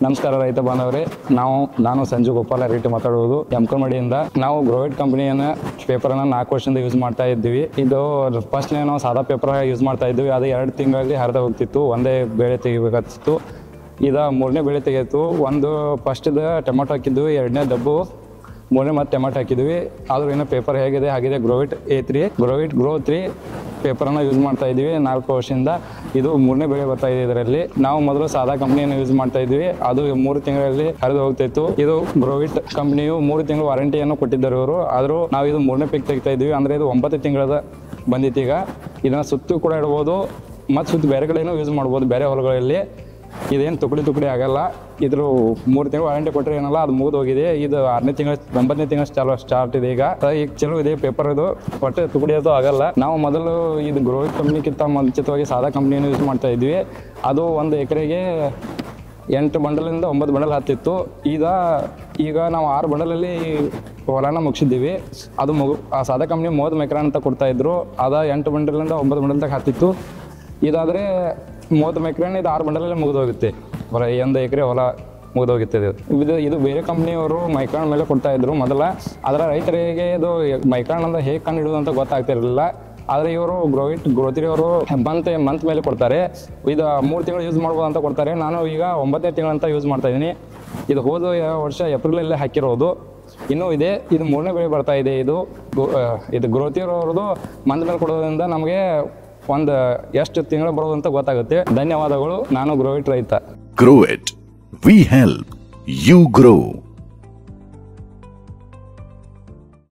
ನಮಸ್ಕಾರ ರೈತ ಬಾಂಧವರೇ, ನಾನು ಸಂಜು ಗೋಪಾಲ ರೆಡ್ಡಿ ಮಾತಾಡುವುದು ಯಮಕನಮಡಿಯಿಂದ. ನಾವು ಗ್ರೋವಿಟ್ ಕಂಪನಿಯನ್ನ ಪೇಪರನ್ನು 4 ವರ್ಷದಿಂದ ಯೂಸ್ ಮಾಡ್ತಾ ಇದ್ದೀವಿ. ಇದು ಫಸ್ಟ್ ನಾವು ಸಾದಾ ಪೇಪರ್ ಯೂಸ್ ಮಾಡ್ತಾ ಇದ್ವಿ. ಅದು 2 ತಿಂಗಳಲ್ಲಿ ಹರಿದು ಹೋಗ್ತಿತ್ತು. ಒಂದೇ ಬೆಳೆ ತೆಗಿಬೇಕಾಗ್ತಿತ್ತು. ಇದು 3ನೇ ಬೆಳೆ ತೆಗೆಯಿತು. ಒಂದು ಫಸ್ಟ್ದ ಟೊಮೆಟೊ ಹಾಕಿದ್ವಿ, 2ನೇ ದಬ್ಬು, 3ನೇ ಮತ್ತೆ ಟೊಮೆಟೊ ಹಾಕಿದ್ವಿ. ಆದರೂ ಇನ್ನೂ ಪೇಪರ್ ಹೇಗಿದೆ ಹಾಗಿದೆ. ಗ್ರೋವಿಟ್ A3 ಗ್ರೋವಿಟ್ ಗ್ರೋ 3 ಪೇಪರನ್ನು ಯೂಸ್ ಮಾಡ್ತಾ ಇದ್ದೀವಿ 4 ವರ್ಷದಿಂದ. ಇದು 3ನೇ ಬೆಳೆ ಬರ್ತಾ ಇದೆ. ಇದರಲ್ಲಿ ನಾವು ಮೊದಲು ಸಾದಾ ಕಂಪ್ನಿಯನ್ನು ಯೂಸ್ ಮಾಡ್ತಾ ಇದ್ವಿ. ಅದು 3 ತಿಂಗಳಲ್ಲಿ ಹರಿದು ಹೋಗ್ತಿತ್ತು. ಇದು ಗ್ರೋವಿಟ್ ಕಂಪ್ನಿಯು 3 ತಿಂಗಳು ವಾರಂಟಿಯನ್ನು ಕೊಟ್ಟಿದ್ದರು ಇವರು. ಆದರೂ ನಾವು ಇದು 3ನೇ ಪಿಕ್ ತೆಗಿತಾ ಇದ್ವಿ. ಅಂದರೆ ಇದು 9 ತಿಂಗಳದ ಬಂದಿತ್ತು. ಈಗ ಇದನ್ನು ಸುತ್ತು ಕೂಡ ಇಡ್ಬೋದು ಮತ್ತು ಸುತ್ತು ಬೇರೆ ಕಡೆಯೂ ಯೂಸ್ ಮಾಡ್ಬೋದು, ಬೇರೆ ಹೊಲಗಳಲ್ಲಿ. ಇದೇನು ತುಕಡಿ ಆಗಲ್ಲ. ಇದ್ರ 3 ತಿಂಗಳು ವಾರಂಟಿ ಕೊಟ್ಟರೆ ಏನಲ್ಲ, ಅದು ಮುಗಿದು ಹೋಗಿದೆ. ಇದು 6ನೇ ತಿಂಗಳು 9ನೇ ತಿಂಗಳು ಸ್ಟಾರ್ಟ್ ಇದೆ. ಈಗ ಚಲೋ ಇದೆ ಪೇಪರ್. ಇದು ಒಟ್ಟು ತುಕಡಿ ಅದು ಆಗಲ್ಲ. ನಾವು ಮೊದಲು ಇದು ಗ್ರೋವಿಟ್ ಕಂಪ್ನಿಗಿಂತ ಮುಂಚಿತವಾಗಿ ಸಾದಾ ಕಂಪ್ನಿಯನ್ನು ಯೂಸ್ ಮಾಡ್ತಾ ಇದ್ವಿ. ಅದು 1 ಎಕರೆಗೆ 8 ಬಂಡಲಿಂದ 9 ಬಂಡಲ್ ಹತ್ತಿತ್ತು. ಈಗ ನಾವು 6 ಬಂಡಲಲ್ಲಿ ಹೊಲನ ಮುಗಿಸಿದ್ದೀವಿ. ಅದು ಆ ಸಾದಾ ಕಂಪ್ನಿ 30 ಮೆಕ್ರಾನ್ ಅಂತ ಕೊಡ್ತಾಯಿದ್ರು. ಅದು 8 ಬಂಡಲಿಂದ 9 ಬಂಡಲ್ ತನಕ ಹತ್ತಿತ್ತು. ಇದಾದರೆ 30 ಮೆಕ್ರಾನ್ ಇದು 6 ಬಂಡಲಲ್ಲೇ ಮುಗಿದೋಗುತ್ತೆ. 1 ಎಕರೆ ಹೊಲ ಮುಗಿದೋಗುತ್ತೆ. ಇದು ಬೇರೆ ಕಂಪ್ನಿಯವರು ಮೈಕ್ರಾನ್ ಮೇಲೆ ಕೊಡ್ತಾಯಿದ್ರು ಮೊದಲ. ಅದರ ರೈತರಿಗೆ ಇದು ಮೈಕ್ರಾನ್ ಅಂತ ಹೇಗೆ ಕಂಡು ಹಿಡಿದು ಅಂತ ಗೊತ್ತಾಗ್ತಿರಲಿಲ್ಲ. ಆದರೆ ಇವರು ಗ್ರೋವಿಟ್ ಗ್ರೋ3 ಅವರು ಮಂತ್ ಮೇಲೆ ಕೊಡ್ತಾರೆ. ಇದು 3 ತಿಂಗಳು ಯೂಸ್ ಮಾಡ್ಬೋದು ಅಂತ ಕೊಡ್ತಾರೆ. ನಾನು ಈಗ 9ನೇ ತಿಂಗಳಂತ ಯೂಸ್ ಮಾಡ್ತಾಯಿದ್ದೀನಿ. ಇದು ಹೋದ ವರ್ಷ ಏಪ್ರಿಲಲ್ಲೇ ಹಾಕಿರೋದು. ಇನ್ನೂ ಇದೆ. ಇದು 3ನೇ ಬೆಳೆ ಬರ್ತಾ ಇದೆ. ಇದು ಗ್ರೋ3 ಅವ್ರದ್ದು ಮಂತ್ ಮೇಲೆ ಕೊಡೋದ್ರಿಂದ ನಮಗೆ ಎಷ್ಟು ತಿಂಗಳು ಬರೋದು ಅಂತ ಗೊತ್ತಾಗುತ್ತೆ. ಧನ್ಯವಾದಗಳು. ನಾನು ಗ್ರೋವಿಟ್ ರೈತ. ಗ್ರೋವಿಟ್, ವಿ ಹೆಲ್ಪ್ ಯು ಗ್ರೋ.